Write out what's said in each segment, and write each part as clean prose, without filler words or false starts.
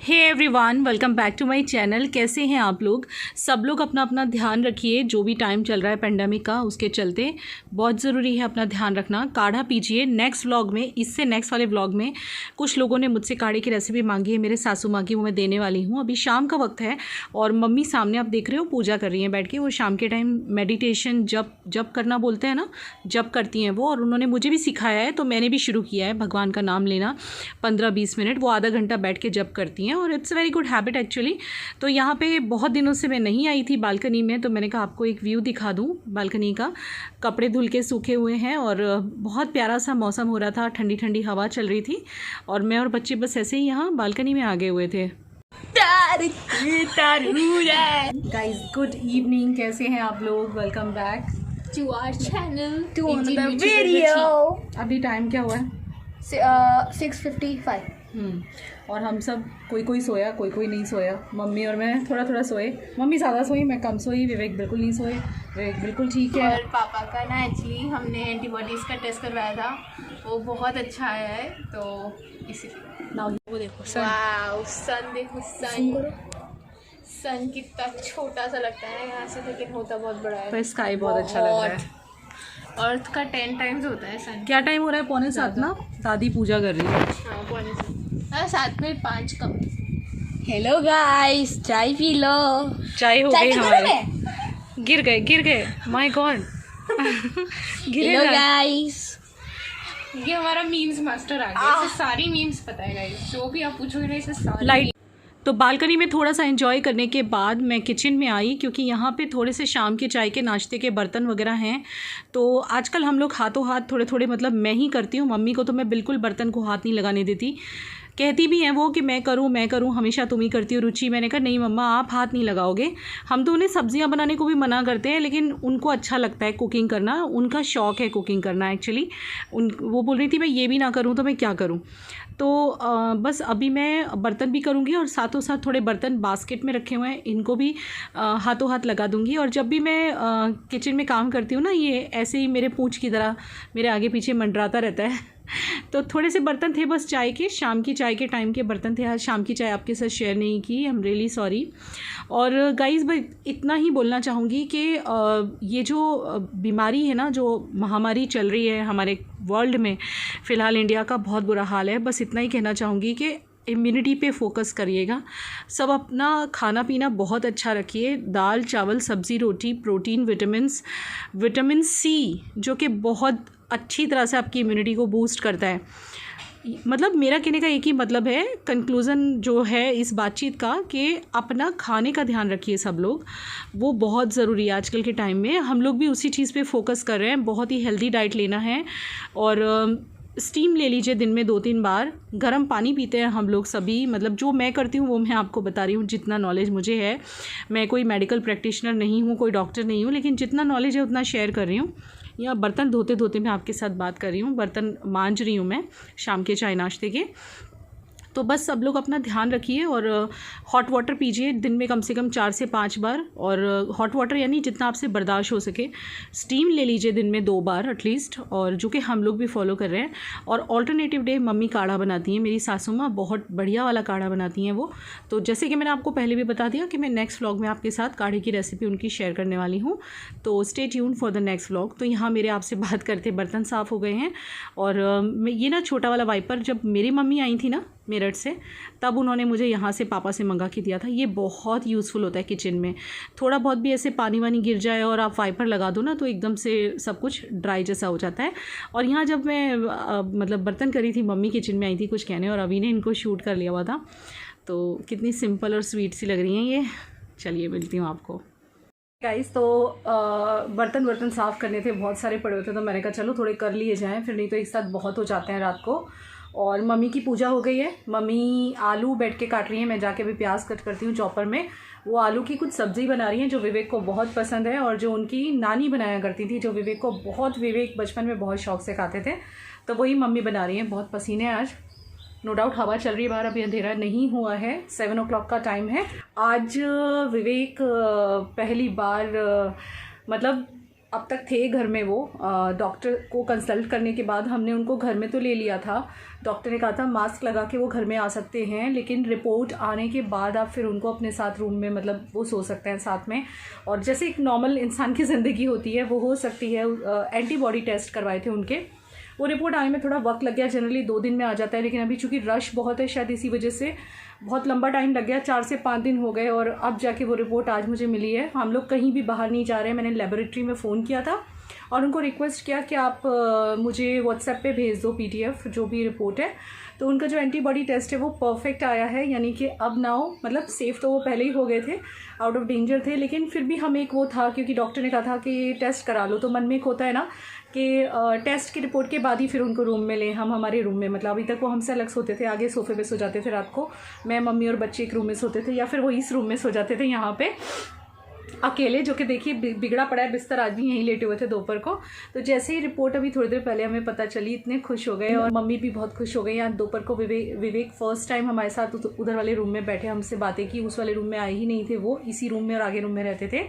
Hey everyone, welcome back to my channel. कैसे हैं आप लोग? सब लोग अपना अपना ध्यान रखिए। जो भी टाइम चल रहा है पेंडेमिक का, उसके चलते बहुत ज़रूरी है अपना ध्यान रखना। काढ़ा पीजिए। नेक्स्ट व्लॉग में, इससे नेक्स्ट वाले व्लॉग में कुछ लोगों ने मुझसे काढ़े की रेसिपी मांगी है, मेरे सासू माँ की, वो मैं देने वाली हूँ। अभी शाम का वक्त है और मम्मी सामने आप देख रहे हो पूजा कर रही हैं बैठ के। वो शाम के टाइम मेडिटेशन जब करना बोलते हैं ना, जब करती हैं वो, और उन्होंने मुझे भी सिखाया है तो मैंने भी शुरू किया है भगवान का नाम लेना 15-20 मिनट। वो आधा घंटा बैठ के जब करती हैं और it's very good habit actually. तो यहाँ पे बहुत दिनों से मैं नहीं आई थी बालकनी में, तो मैंने कहा आपको एक व्यू दिखा दूँ बालकनी का। कपड़े धुल के सूखे हुए हैं और बहुत प्यारा सा मौसम हो रहा था, ठंडी ठंडी हवा चल रही थी और मैं और बच्चे बस ऐसे ही यहाँ बालकनी में आ गए हुए थे। गाइस गुड इवनिंग, कैसे हैं आप लोग? Welcome back to our channel to another video. अभी टाइम क्या हुआ है? 6:55. और हम सब कोई सोया, कोई नहीं सोया। मम्मी और मैं थोड़ा सोए। मम्मी ज़्यादा सोई, मैं कम सोई। विवेक बिल्कुल नहीं सोए। विवेक बिल्कुल ठीक है। और पापा का ना एक्चुअली हमने एंटीबॉडीज़ का टेस्ट करवाया था, वो बहुत अच्छा आया है, तो इसीलिए। नाउ वो देखो वाओ, सन देखो, सन कितना छोटा सा लगता है यहाँ से, लेकिन होता बहुत बड़ा है। पर स्काई बहुत अच्छा लग रहा है। अर्थ का 10 टाइम्स होता है सन। क्या टाइम हो रहा है? 6:45 ना। दादी पूजा कर रही है। हाँ, 7 में 5 कम। हेलो गाइस, चाय पी लो। चाय हो गई हमारे। गिर गए माय गॉड। हेलो गाइस, ये हमारा मीम्स मास्टर आ गया। इसे सारी मीम्स पता है गाइस, जो भी आप पूछोगे ना इसे सारी। लाइट तो बालकनी में थोड़ा सा एंजॉय करने के बाद मैं किचन में आई, क्योंकि यहाँ पे थोड़े से शाम के चाय के नाश्ते के बर्तन वगैरह हैं। तो आजकल हम लोग हाथों हाथ थोड़े मतलब मैं ही करती हूँ। मम्मी को तो मैं बिल्कुल बर्तन को हाथ नहीं लगाने देती। कहती भी हैं वो कि मैं करूँ, हमेशा तुम ही करती हो रुचि। मैंने कहा नहीं मम्मा, आप हाथ नहीं लगाओगे। हम तो उन्हें सब्जियां बनाने को भी मना करते हैं, लेकिन उनको अच्छा लगता है कुकिंग करना, उनका शौक़ है कुकिंग करना एक्चुअली। वो बोल रही थी मैं ये भी ना करूँ तो मैं क्या करूँ। तो बस अभी मैं बर्तन भी करूँगी और साथों साथ थोड़े बर्तन बास्केट में रखे हुए हैं, इनको भी हाथों हाथ लगा दूँगी। और जब भी मैं किचन में काम करती हूँ ना, ये ऐसे ही मेरे पूँछ की तरह मेरे आगे पीछे मंडराता रहता है। तो थोड़े से बर्तन थे बस चाय के, शाम की चाय के टाइम के बर्तन थे। आज शाम की चाय आपके साथ शेयर नहीं की, आई एम रियली सॉरी। और गाइस भाई इतना ही बोलना चाहूँगी कि ये जो बीमारी है ना, जो महामारी चल रही है हमारे वर्ल्ड में, फ़िलहाल इंडिया का बहुत बुरा हाल है। बस इतना ही कहना चाहूँगी कि इम्यूनिटी पे फोकस करिएगा। सब अपना खाना पीना बहुत अच्छा रखिए। दाल चावल सब्ज़ी रोटी, प्रोटीन, विटामिन सी, जो कि बहुत अच्छी तरह से आपकी इम्यूनिटी को बूस्ट करता है। मतलब मेरा कहने का एक ही मतलब है, कंक्लूज़न जो है इस बातचीत का, कि अपना खाने का ध्यान रखिए सब लोग। वो बहुत ज़रूरी है आजकल के टाइम में। हम लोग भी उसी चीज़ पे फोकस कर रहे हैं। बहुत ही हेल्दी डाइट लेना है और स्टीम ले लीजिए दिन में 2-3 बार। गर्म पानी पीते हैं हम लोग सभी। मतलब जो मैं करती हूँ वो मैं आपको बता रही हूँ, जितना नॉलेज मुझे है। मैं कोई मेडिकल प्रैक्टिशनर नहीं हूँ, कोई डॉक्टर नहीं हूँ, लेकिन जितना नॉलेज है उतना शेयर कर रही हूँ। या बर्तन धोते मैं आपके साथ बात कर रही हूँ, बर्तन मांज रही हूँ मैं शाम के चाय नाश्ते के। तो बस सब लोग अपना ध्यान रखिए और हॉट वाटर पीजिए दिन में कम से कम 4 से 5 बार। और हॉट वाटर यानी जितना आपसे बर्दाश्त हो सके। स्टीम ले लीजिए दिन में 2 बार एटलीस्ट, और जो कि हम लोग भी फॉलो कर रहे हैं। और ऑल्टरनेटिव डे मम्मी काढ़ा बनाती हैं, मेरी सासू माँ बहुत बढ़िया वाला काढ़ा बनाती हैं वो। तो जैसे कि मैंने आपको पहले भी बता दिया कि मैं नेक्स्ट व्लॉग में आपके साथ काढ़े की रेसिपी उनकी शेयर करने वाली हूँ। तो stay tune for the next vlog. तो यहाँ मेरे आपसे बात करते बर्तन साफ़ हो गए हैं। और ये ना छोटा वाला वाइपर जब मेरी मम्मी आई थी ना मेरठ से, तब उन्होंने मुझे यहाँ से पापा से मंगा के दिया था। ये बहुत यूज़फुल होता है किचन में। थोड़ा बहुत भी ऐसे पानी वानी गिर जाए और आप वाइपर लगा दो ना, तो एकदम से सब कुछ ड्राई जैसा हो जाता है। और यहाँ जब मैं मतलब बर्तन करी थी, मम्मी किचन में आई थी कुछ कहने, और अभी ने इनको शूट कर लिया हुआ था। तो कितनी सिंपल और स्वीट सी लग रही हैं ये। चलिए मिलती हूँ आपको गाइस। तो बर्तन साफ़ करने थे, बहुत सारे पड़े होते, तो मैंने कहा चलो थोड़े कर लिए जाएँ, फिर नहीं तो एक साथ बहुत हो जाते हैं रात को। और मम्मी की पूजा हो गई है। मम्मी आलू बैठ के काट रही हैं, मैं जाके भी प्याज कट करती हूँ चॉपर में। वो आलू की कुछ सब्ज़ी बना रही हैं जो विवेक को बहुत पसंद है, और जो उनकी नानी बनाया करती थी, जो विवेक को विवेक बचपन में बहुत शौक से खाते थे, तो वही मम्मी बना रही हैं। बहुत पसीने आज, नो डाउट हवा चल रही है बाहर, अभी अंधेरा नहीं हुआ है, 7 o'clock का टाइम है। आज विवेक पहली बार मतलब अब तक थे घर में, वो डॉक्टर को कंसल्ट करने के बाद हमने उनको घर में तो ले लिया था। डॉक्टर ने कहा था मास्क लगा के वो घर में आ सकते हैं, लेकिन रिपोर्ट आने के बाद आप फिर उनको अपने साथ रूम में मतलब वो सो सकते हैं साथ में, और जैसे एक नॉर्मल इंसान की ज़िंदगी होती है वो हो सकती है। एंटीबॉडी टेस्ट करवाए थे उनके, वो रिपोर्ट आने में थोड़ा वक्त लग गया, जनरली 2 दिन में आ जाता है, लेकिन अभी चूँकि रश बहुत है शायद इसी वजह से बहुत लंबा टाइम लग गया, 4 से 5 दिन हो गए और अब जाके वो रिपोर्ट आज मुझे मिली है। हम लोग कहीं भी बाहर नहीं जा रहे हैं। मैंने लेबोरेटरी में फ़ोन किया था और उनको रिक्वेस्ट किया कि आप मुझे व्हाट्सएप पे भेज दो PDF जो भी रिपोर्ट है। तो उनका जो एंटीबॉडी टेस्ट है वो परफेक्ट आया है, यानी कि अब नाउ मतलब सेफ़ तो वो पहले ही हो गए थे, आउट ऑफ डेंजर थे, लेकिन फिर भी हमें एक वो था क्योंकि डॉक्टर ने कहा था कि टेस्ट करा लो, तो मन में एक होता है ना कि टेस्ट की रिपोर्ट के बाद ही फिर उनको रूम में लें, हम हमारे रूम में, मतलब अभी तक वो हमसे अलग सोते थे, आगे सोफे पे सो जाते थे रात को, मैं मम्मी और बच्चे एक रूम में सोते थे, या फिर वो इस रूम में सो जाते थे यहाँ पे अकेले, जो कि देखिए बिगड़ा पड़ा है बिस्तर, आज भी यहीं लेटे हुए थे दोपहर को। तो जैसे ही रिपोर्ट अभी थोड़ी देर पहले हमें पता चली, इतने खुश हो गए और मम्मी भी बहुत खुश हो गई। यहाँ दोपहर को विवेक फर्स्ट टाइम हमारे साथ उधर वाले रूम में बैठे, हमसे बातें की, उस वाले रूम में आए ही नहीं थे, वो इसी रूम में और आगे रूम में रहते थे।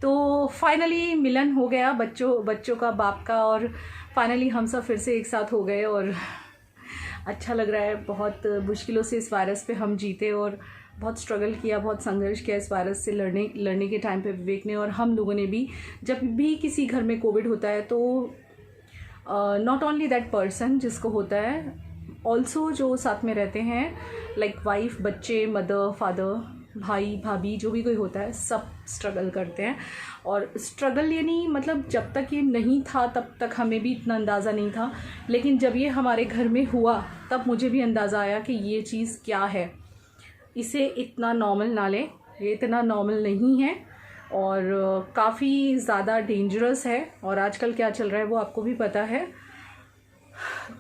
तो फाइनली मिलन हो गया बच्चों का बाप का, और फाइनली हम सब फिर से एक साथ हो गए और अच्छा लग रहा है। बहुत मुश्किलों से इस वायरस पे हम जीते और बहुत स्ट्रगल किया, बहुत संघर्ष किया इस वायरस से लड़ने के टाइम पे विवेक ने और हम लोगों ने भी। जब भी किसी घर में कोविड होता है तो नॉट ओनली दैट पर्सन जिसको होता है, ऑल्सो जो साथ में रहते हैं, लाइक वाइफ, बच्चे, मदर, फादर, भाई, भाभी, जो भी कोई होता है, सब स्ट्रगल करते हैं। और स्ट्रगल यानी मतलब जब तक ये नहीं था तब तक हमें भी इतना अंदाज़ा नहीं था, लेकिन जब ये हमारे घर में हुआ तब मुझे भी अंदाज़ा आया कि ये चीज़ क्या है, इसे इतना नॉर्मल ना लें, ये इतना नॉर्मल नहीं है और काफ़ी ज़्यादा डेंजरस है। और आजकल क्या चल रहा है वो आपको भी पता है।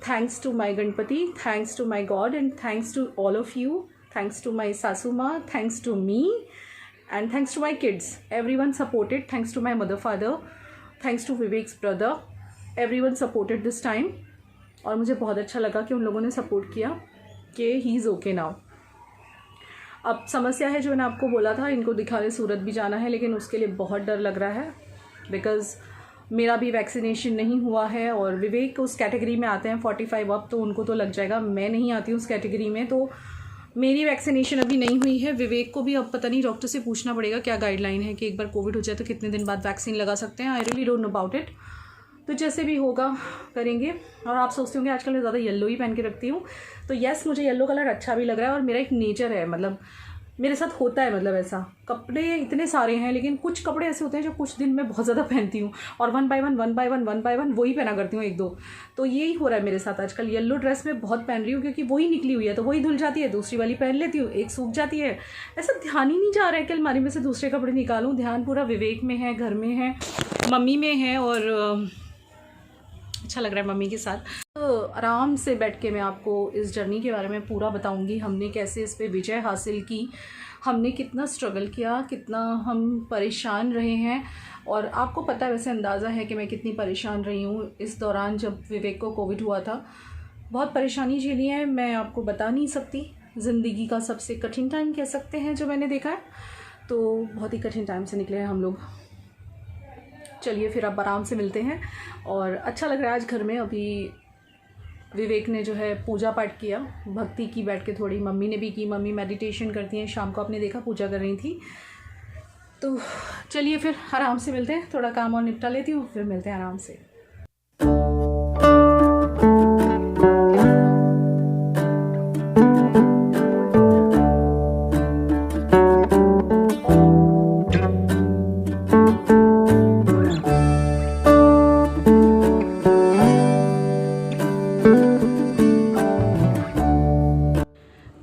Thanks to my Ganpati, thanks to my God and thanks to all of you, thanks to my sasu ma, thanks to me and thanks to my kids, everyone supported, thanks to my mother, father, thanks to Vivek's brother, everyone supported this time। और मुझे बहुत अच्छा लगा कि उन लोगों ने support किया कि ही इज़ ओके नाउ। अब समस्या है जो मैंने आपको बोला था, इनको दिखाने सूरत भी जाना है, लेकिन उसके लिए बहुत डर लग रहा है बिकॉज़ मेरा भी वैक्सीनेशन नहीं हुआ है और विवेक उस कैटेगरी में आते हैं 45 अब, तो उनको तो लग जाएगा, मैं नहीं आती हूँ उस कैटेगरी में, तो मेरी वैक्सीनेशन अभी नहीं हुई है। विवेक को भी अब पता नहीं, डॉक्टर से पूछना पड़ेगा क्या गाइडलाइन है कि एक बार कोविड हो जाए तो कितने दिन बाद वैक्सीन लगा सकते हैं। I really don't know about it. तो जैसे भी होगा करेंगे। और आप सोचते होंगे आजकल मैं ज़्यादा येलो ही पहन के रखती हूँ, तो येस मुझे येलो कलर अच्छा भी लग रहा है और मेरा एक नेचर है, मतलब मेरे साथ होता है, मतलब ऐसा कपड़े इतने सारे हैं, लेकिन कुछ कपड़े ऐसे होते हैं जो कुछ दिन में बहुत ज़्यादा पहनती हूँ और वन बाय वन वही पहना करती हूँ 1-2। तो यही हो रहा है मेरे साथ आजकल। येलो ड्रेस में बहुत पहन रही हूँ क्योंकि वही निकली हुई है, तो वही धुल जाती है, दूसरी वाली पहन लेती हूँ, एक सूख जाती है। ऐसा ध्यान ही नहीं जा रहा है कि अलमारी में से दूसरे कपड़े निकालूँ। ध्यान पूरा विवेक में है, घर में है, मम्मी में है और अच्छा लग रहा है मम्मी के साथ। तो आराम से बैठ के मैं आपको इस जर्नी के बारे में पूरा बताऊंगी, हमने कैसे इस पे विजय हासिल की, हमने कितना स्ट्रगल किया, कितना हम परेशान रहे हैं। और आपको पता है, वैसे अंदाज़ा है कि मैं कितनी परेशान रही हूँ इस दौरान जब विवेक को कोविड हुआ था। बहुत परेशानी झेली है, मैं आपको बता नहीं सकती। ज़िंदगी का सबसे कठिन टाइम कह सकते हैं जो मैंने देखा है, तो बहुत ही कठिन टाइम से निकले हैं हम लोग। चलिए फिर अब आराम से मिलते हैं। और अच्छा लग रहा है आज घर में। अभी विवेक ने जो है पूजा पाठ किया, भक्ति की बैठ के थोड़ी, मम्मी ने भी की। मम्मी मेडिटेशन करती हैं, शाम को आपने देखा पूजा कर रही थी। तो चलिए फिर आराम से मिलते हैं, थोड़ा काम और निपटा लेती हूँ, फिर मिलते हैं आराम से।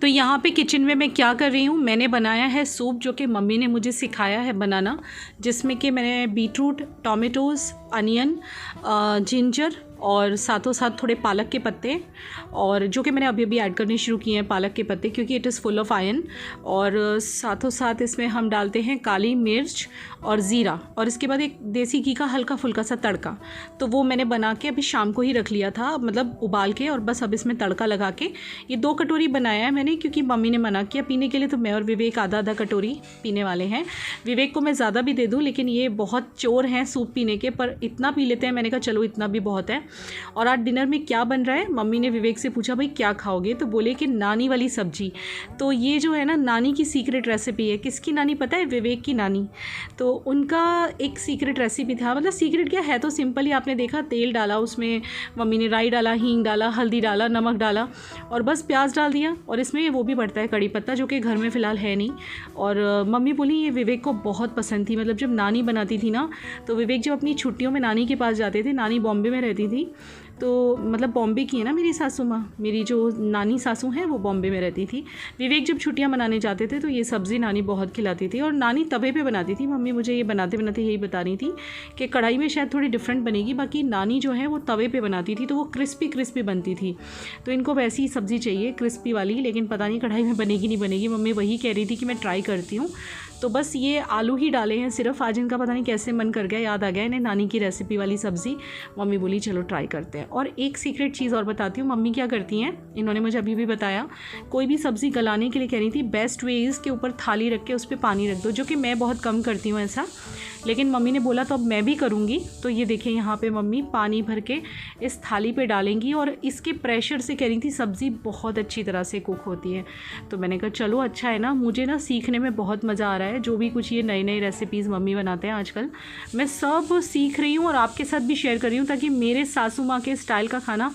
तो यहाँ पे किचन में मैं क्या कर रही हूँ, मैंने बनाया है सूप जो कि मम्मी ने मुझे सिखाया है बनाना, जिसमें कि मैंने बीटरूट, टोमेटोज़, अनियन, जिंजर और साथों साथ थोड़े पालक के पत्ते, और जो कि मैंने अभी अभी ऐड करने शुरू किए हैं पालक के पत्ते, क्योंकि it is full of iron. और साथों साथ इसमें हम डालते हैं काली मिर्च और ज़ीरा, और इसके बाद एक देसी घी का हल्का फुल्का सा तड़का। तो वो मैंने बना के अभी शाम को ही रख लिया था, मतलब उबाल के, और बस अब इसमें तड़का लगा के ये 2 कटोरी बनाया है मैंने, क्योंकि मम्मी ने मना किया पीने के लिए। तो मैं और विवेक आधा आधा कटोरी पीने वाले हैं। विवेक को मैं ज़्यादा भी दे दूँ, लेकिन ये बहुत चोर हैं सूप पीने के, पर इतना पी लेते हैं। मैंने कहा चलो इतना भी बहुत है। और आज डिनर में क्या बन रहा है, मम्मी ने विवेक से पूछा भाई क्या खाओगे, तो बोले कि नानी वाली सब्जी। तो ये जो है ना नानी की सीक्रेट रेसिपी है। किसकी नानी पता है? विवेक की नानी। तो उनका एक सीक्रेट रेसिपी था, मतलब सीक्रेट क्या है, तो सिंपल ही आपने देखा, तेल डाला, उसमें मम्मी ने राई डाला, हींग डाला, हल्दी डाला, नमक डाला, और बस प्याज डाल दिया। और इसमें वो भी पड़ता है कड़ी पत्ता, जो कि घर में फ़िलहाल है नहीं। और मम्मी बोली ये विवेक को बहुत पसंद थी, मतलब जब नानी बनाती थी ना, तो विवेक जब अपनी छुट्टियों में नानी के पास जाते थे, नानी बॉम्बे में रहती थी, तो मतलब बॉम्बे की है ना मेरी सासू माँ, मेरी जो नानी सासू हैं वो बॉम्बे में रहती थी। विवेक जब छुट्टियाँ मनाने जाते थे तो ये सब्ज़ी नानी बहुत खिलाती थी, और नानी तवे पे बनाती थी। मम्मी मुझे ये बनाते बनाते यही बता रही थी कि कढ़ाई में शायद थोड़ी डिफरेंट बनेगी, बाकी नानी जो है वो तवे पे बनाती थी, तो वो क्रिस्पी क्रिस्पी बनती थी। तो इनको वैसी ही सब्ज़ी चाहिए, क्रिस्पी वाली, लेकिन पता नहीं कढ़ाई में बनेगी नहीं बनेगी। मम्मी वही कह रही थी कि मैं ट्राई करती हूँ। तो बस ये आलू ही डाले हैं सिर्फ आज। इनका पता नहीं कैसे मन कर गया, याद आ गया इन्हें नानी की रेसिपी वाली सब्ज़ी। मम्मी बोली चलो ट्राई करते हैं। और एक सीक्रेट चीज़ और बताती हूँ, मम्मी क्या करती हैं, इन्होंने मुझे अभी भी बताया, कोई भी सब्ज़ी गलाने के लिए कह रही थी, बेस्ट वे इज़ के ऊपर थाली रख के उस पर पानी रख दो, जो कि मैं बहुत कम करती हूँ ऐसा, लेकिन मम्मी ने बोला तो अब मैं भी करूँगी। तो ये देखें यहाँ पे मम्मी पानी भर के इस थाली पे डालेंगी, और इसके प्रेशर से कह रही थी सब्ज़ी बहुत अच्छी तरह से कुक होती है। तो मैंने कहा चलो अच्छा है ना, मुझे ना सीखने में बहुत मज़ा आ रहा है। जो भी कुछ ये नई नई रेसिपीज़ मम्मी बनाते हैं आजकल, मैं सब सीख रही हूँ और आपके साथ भी शेयर कर रही हूँ, ताकि मेरे सासू माँ के स्टाइल का खाना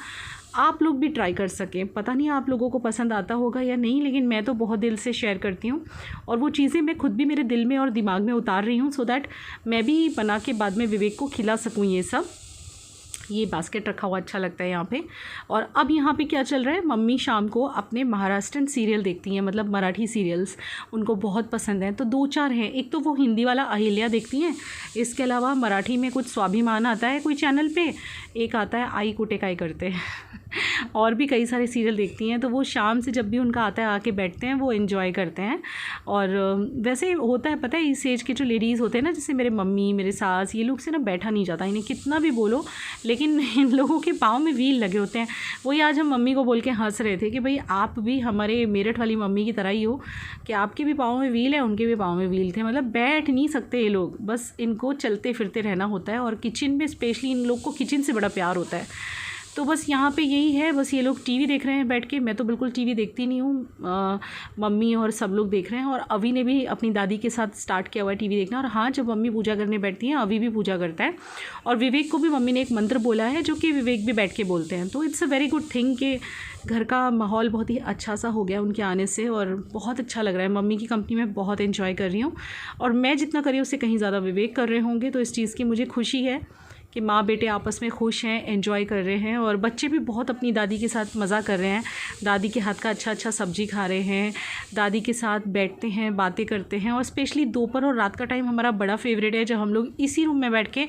आप लोग भी ट्राई कर सकें। पता नहीं आप लोगों को पसंद आता होगा या नहीं, लेकिन मैं तो बहुत दिल से शेयर करती हूँ, और वो चीज़ें मैं खुद भी मेरे दिल में और दिमाग में उतार रही हूँ, सो दैट मैं भी बना के बाद में विवेक को खिला सकूँ ये सब। ये बास्केट रखा हुआ अच्छा लगता है यहाँ पे। और अब यहाँ पे क्या चल रहा है, मम्मी शाम को अपने महाराष्ट्रन सीरियल देखती हैं, मतलब मराठी सीरियल्स उनको बहुत पसंद हैं। तो 2-4 हैं, एक तो वो हिंदी वाला अहिल्या देखती हैं, इसके अलावा मराठी में कुछ स्वाभिमान आता है कोई चैनल पे, एक आता है आई कुटे काय करते और भी कई सारे सीरियल देखती हैं। तो वो शाम से जब भी उनका आता है आके बैठते हैं, वो एंजॉय करते हैं। और वैसे होता है पता है, इस एज के जो लेडीज़ होते हैं ना, जैसे मेरे मम्मी मेरे सास, ये लोग से ना बैठा नहीं जाता, इन्हें कितना भी बोलो, लेकिन इन लोगों के पाँव में व्हील लगे होते हैं। वही आज हम मम्मी को बोल के हंस रहे थे कि भाई आप भी हमारे मेरठ वाली मम्मी की तरह ही हो, कि आपके भी पाँव में व्हील है, उनके भी पाँव में व्हील थे, मतलब बैठ नहीं सकते ये लोग, बस इनको चलते फिरते रहना होता है। और किचन में स्पेशली इन लोग को किचन से बड़ा प्यार होता है। तो बस यहाँ पे यही है, बस ये लोग टीवी देख रहे हैं बैठ के। मैं तो बिल्कुल टीवी देखती नहीं हूँ, मम्मी और सब लोग देख रहे हैं। और अभी ने भी अपनी दादी के साथ स्टार्ट किया हुआ है टीवी देखना। और हाँ, जब मम्मी पूजा करने बैठती हैं, अभी भी पूजा करता है। और विवेक को भी मम्मी ने एक मंत्र बोला है, जो कि विवेक भी बैठ के बोलते हैं। तो it's a very good thing कि घर का माहौल बहुत ही अच्छा सा हो गया उनके आने से, और बहुत अच्छा लग रहा है। मम्मी की कंपनी में बहुत एंजॉय कर रही हूँ, और मैं जितना कर रही हूँ उससे कहीं ज़्यादा विवेक कर रहे होंगे। तो इस चीज़ की मुझे खुशी है कि माँ बेटे आपस में खुश हैं, एंजॉय कर रहे हैं। और बच्चे भी बहुत अपनी दादी के साथ मज़ा कर रहे हैं, दादी के हाथ का अच्छा अच्छा सब्जी खा रहे हैं, दादी के साथ बैठते हैं, बातें करते हैं। और स्पेशली दोपहर और रात का टाइम हमारा बड़ा फेवरेट है, जब हम लोग इसी रूम में बैठ के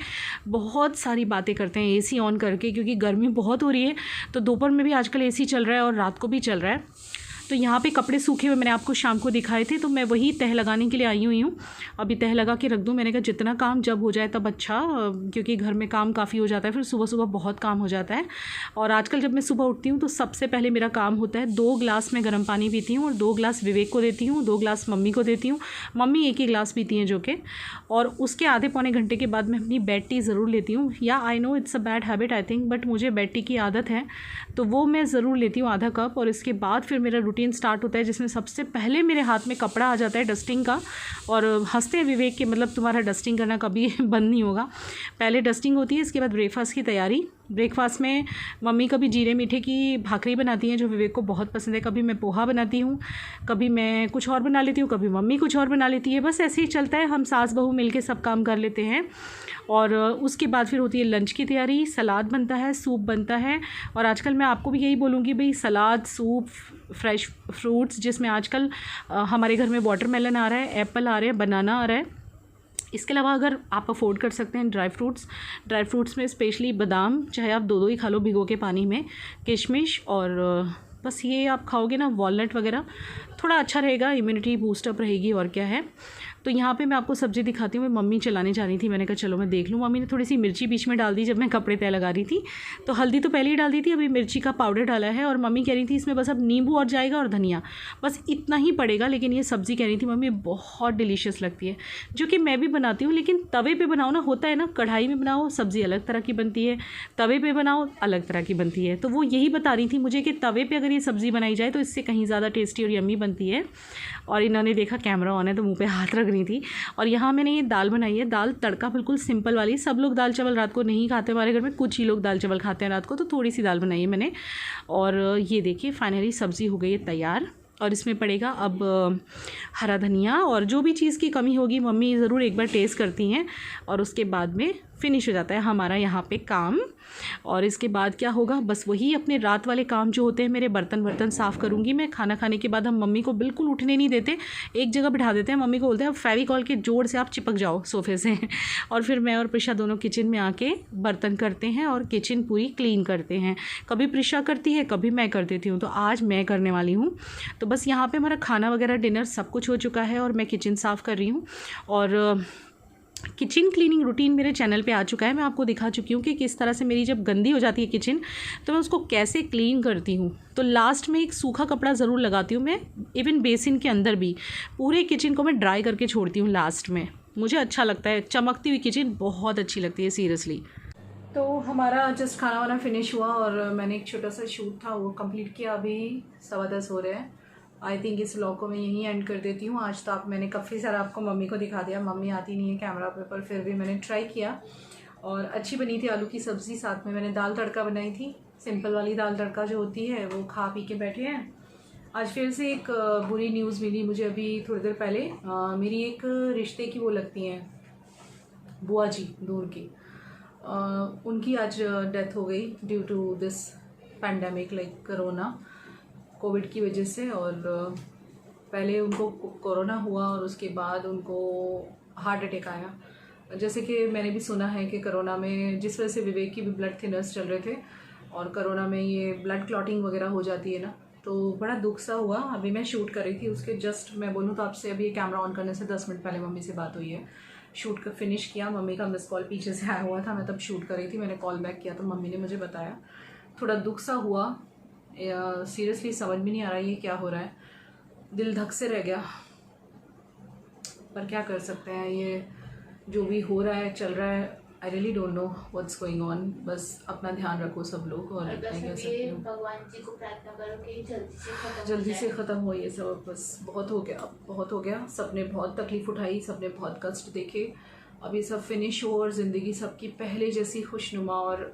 बहुत सारी बातें करते हैं, एसी ऑन करके, क्योंकि गर्मी बहुत हो रही है। तो दोपहर में भी आजकल एसी चल रहा है और रात को भी चल रहा है। तो यहाँ पे कपड़े सूखे हुए मैंने आपको शाम को दिखाए थे, तो मैं वही तह लगाने के लिए आई हुई हूँ। अभी तह लगा के रख दूँ, मैंने कहा जितना काम जब हो जाए तब अच्छा, क्योंकि घर में काम काफ़ी हो जाता है, फिर सुबह सुबह बहुत काम हो जाता है। और आजकल जब मैं सुबह उठती हूँ तो सबसे पहले मेरा काम होता है 2 ग्लास में गर्म पानी पीती हूँ, और 2 ग्लास विवेक को देती हूँ, 2 ग्लास मम्मी को देती हूँ। मम्मी 1 ही ग्लास पीती हैं जो कि, और उसके आधे पौने घंटे के बाद मैं अपनी बेड टी ज़रूर लेती हूँ। या I know it's a bad habit I think, but मुझे बेड टी की आदत है, तो वो मैं ज़रूर लेती हूँ आधा कप। और इसके बाद फिर मेरा रूटीन स्टार्ट होता है, जिसमें सबसे पहले मेरे हाथ में कपड़ा आ जाता है डस्टिंग का। और हंसते हैं विवेक के, मतलब तुम्हारा डस्टिंग करना कभी बंद नहीं होगा। पहले डस्टिंग होती है, इसके बाद ब्रेकफास्ट की तैयारी। ब्रेकफास्ट में मम्मी कभी जीरे मीठे की भाकरी बनाती हैं, जो विवेक को बहुत पसंद है, कभी मैं पोहा बनाती हूँ, कभी मैं कुछ और बना लेती हूँ, कभी मम्मी कुछ और बना लेती है। बस ऐसे ही चलता है, हम सास बहू मिलके सब काम कर लेते हैं। और उसके बाद फिर होती है लंच की तैयारी, सलाद बनता है, सूप बनता है। और आजकल मैं आपको भी यही बोलूँगी भाई, सलाद, सूप, फ्रेश फ्रूट्स, जिसमें आजकल हमारे घर में वाटरमेलन आ रहा है, एप्पल आ रहे हैं, बनाना आ रहा है, इसके अलावा अगर आप अफोर्ड कर सकते हैं ड्राई फ्रूट्स में स्पेशली बादाम, चाहे आप 2 ही खा लो भिगो के पानी में, किशमिश, और बस ये आप खाओगे ना, वॉलनट वगैरह, थोड़ा अच्छा रहेगा, इम्यूनिटी बूस्टअप रहेगी, और क्या है। तो यहाँ पे मैं आपको सब्ज़ी दिखाती हूँ। मैं मम्मी चलाने जा रही थी, मैंने कहा चलो मैं देख लूँ। मम्मी ने थोड़ी सी मिर्ची बीच में डाल दी जब मैं कपड़े तय लगा रही थी, तो हल्दी तो पहले ही डाल दी थी, अभी मिर्ची का पाउडर डाला है। और मम्मी कह रही थी इसमें बस अब नींबू और जाएगा और धनिया, बस इतना ही पड़ेगा। लेकिन ये सब्ज़ी कह रही थी मम्मी बहुत डिलीशियस लगती है, जो कि मैं भी बनाती हूँ, लेकिन तवे पर बनाओ ना, होता है ना, कढ़ाई में बनाओ सब्ज़ी अलग तरह की बनती है, तवे पर बनाओ अलग तरह की बनती है। तो वो यही बता रही थी मुझे कि तवे पर अगर ये सब्ज़ी बनाई जाए तो इससे कहीं ज़्यादा टेस्टी और यम्मी बनती है। और इन्होंने देखा कैमरा ऑन है तो मुंह पे हाथ रख रही थी। और यहाँ मैंने ये दाल बनाई है, दाल तड़का बिल्कुल सिंपल वाली। सब लोग दाल चावल रात को नहीं खाते हमारे घर में, कुछ ही लोग दाल चावल खाते हैं रात को, तो थोड़ी सी दाल बनाई है मैंने। और ये देखिए फाइनली सब्ज़ी हो गई है तैयार। और इसमें पड़ेगा अब हरा धनिया, और जो भी चीज़ की कमी होगी मम्मी ज़रूर एक बार टेस्ट करती हैं, और उसके बाद में फिनिश हो जाता है हमारा यहाँ पे काम। और इसके बाद क्या होगा, बस वही अपने रात वाले काम जो होते हैं मेरे, बर्तन साफ़ करूँगी मैं। खाना खाने के बाद हम मम्मी को बिल्कुल उठने नहीं देते, एक जगह बिठा देते हैं। मम्मी को बोलते हैं अब फेविकॉल के जोड़ से आप चिपक जाओ सोफे से। और फिर मैं और प्रिशा दोनों किचन में आके बर्तन करते हैं और किचन पूरी क्लीन करते हैं। कभी प्रिशा करती है, कभी मैं कर देती हूँ, तो आज मैं करने वाली हूँ। तो बस यहाँ पर हमारा खाना वगैरह डिनर सब कुछ हो चुका है और मैं किचन साफ़ कर रही हूँ। और किचन क्लीनिंग रूटीन मेरे चैनल पे आ चुका है, मैं आपको दिखा चुकी हूँ कि किस तरह से मेरी जब गंदी हो जाती है किचन तो मैं उसको कैसे क्लीन करती हूँ। तो लास्ट में एक सूखा कपड़ा ज़रूर लगाती हूँ मैं, इवन बेसिन के अंदर भी पूरे किचन को मैं ड्राई करके छोड़ती हूँ लास्ट में। मुझे अच्छा लगता है, चमकती हुई किचन बहुत अच्छी लगती है सीरियसली। तो हमारा जस्ट खाना वाना फिनिश हुआ और मैंने एक छोटा सा शूट था वो कंप्लीट किया। अभी 10:15 हो रहे हैं। आई थिंक इस व्लॉग को मैं यहीं एंड कर देती हूँ। आज तो मैंने काफ़ी सारा आपको मम्मी को दिखा दिया, मम्मी आती नहीं है कैमरा पे, पर फिर भी मैंने ट्राई किया और अच्छी बनी थी आलू की सब्ज़ी। साथ में मैंने दाल तड़का बनाई थी, सिंपल वाली दाल तड़का जो होती है, वो खा पी के बैठे हैं। आज फिर से एक बुरी न्यूज़ मिली मुझे अभी थोड़ी देर पहले। मेरी एक रिश्ते की वो लगती हैं बुआ जी दूर की, उनकी आज डेथ हो गई due to this pandemic like corona, Covid की वजह से। और पहले उनको कोरोना हुआ और उसके बाद उनको हार्ट अटैक आया। जैसे कि मैंने भी सुना है कि कोरोना में जिस वजह से विवेक की भी ब्लड थिनर्स चल रहे थे और कोरोना में ये ब्लड क्लॉटिंग वगैरह हो जाती है ना, तो बड़ा दुख सा हुआ। अभी मैं शूट कर रही थी उसके जस्ट, मैं बोलूँ तो आपसे अभी कैमरा ऑन करने से 10 मिनट पहले मम्मी से बात हुई है। शूट कर फिनिश किया, मम्मी का मिस कॉल पीछे से आया हुआ था, मैं तब शूट कर रही थी। मैंने कॉल बैक किया तो मम्मी ने मुझे बताया, थोड़ा दुख सा हुआ। सीरियसली समझ में नहीं आ रहा ये क्या हो रहा है, दिल धक से रह गया। पर क्या कर सकते हैं, ये जो भी हो रहा है चल रहा है। I really don't know what's going on. बस अपना ध्यान रखो सब लोग, और भगवान जी को प्रार्थना करो कि जल्दी से ख़त्म हो ये सब। बस बहुत हो गया, बहुत हो गया। सबने बहुत तकलीफ़ उठाई, सबने बहुत कष्ट देखे। अब ये सब फिनिश हो और ज़िंदगी सबकी पहले जैसी खुशनुमा और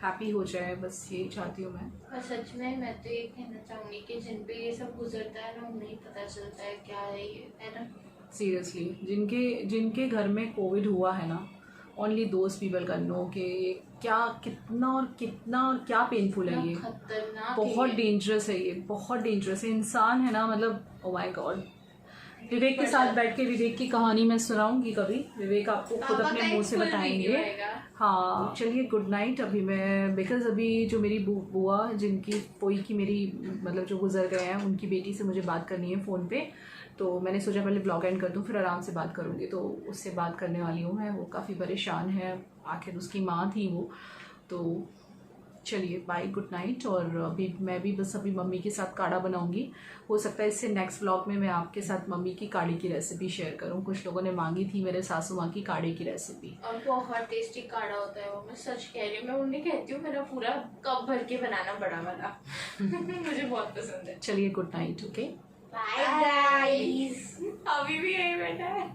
हैप्पी हो जाए, बस यही चाहती हूँ मैं। और सच में मैं तो ये कहना चाहूँगी कि जिन पे ये सब गुजरता है ना, उन्हें पता चलता है क्या है ये, है ना। सीरियसली जिनके घर में कोविड हुआ है ना, ओनली दोज पीपल का नो कि क्या कितना और क्या पेनफुल है ये, बहुत डेंजरस है ये, बहुत डेंजरस है। इंसान है ना, मतलब ओ माय गॉड। विवेक के साथ बैठ के विवेक की कहानी मैं सुनाऊंगी कभी, विवेक आपको खुद अपने मुंह से बताएंगे। हाँ चलिए, गुड नाइट। अभी मैं बिकॉज अभी जो मेरी बुआ जिनकी पोई की मेरी मतलब जो गुजर गए हैं, उनकी बेटी से मुझे बात करनी है फ़ोन पे, तो मैंने सोचा पहले ब्लॉग एंड कर दूँ फिर आराम से बात करूँगी। तो उससे बात करने वाली हूँ मैं। वो काफ़ी परेशान है, आखिर उसकी माँ थी वो। तो चलिए बाय, गुड नाइट। और अभी मैं भी बस अभी मम्मी के साथ काढ़ा बनाऊंगी। हो सकता है इससे नेक्स्ट व्लॉग में मैं आपके साथ मम्मी की काढ़े की रेसिपी शेयर करूं। कुछ लोगों ने मांगी थी मेरे सासू माँ की काढ़े की रेसिपी, और बहुत टेस्टी काढ़ा होता है वो, मैं सच कह रही हूँ। मैं उन्हें कहती हूँ मेरा पूरा कप भर के बनाना बड़ा वाला। मुझे बहुत पसंद है। चलिए good night, okay bye guys. अभी भी यही बैठा है।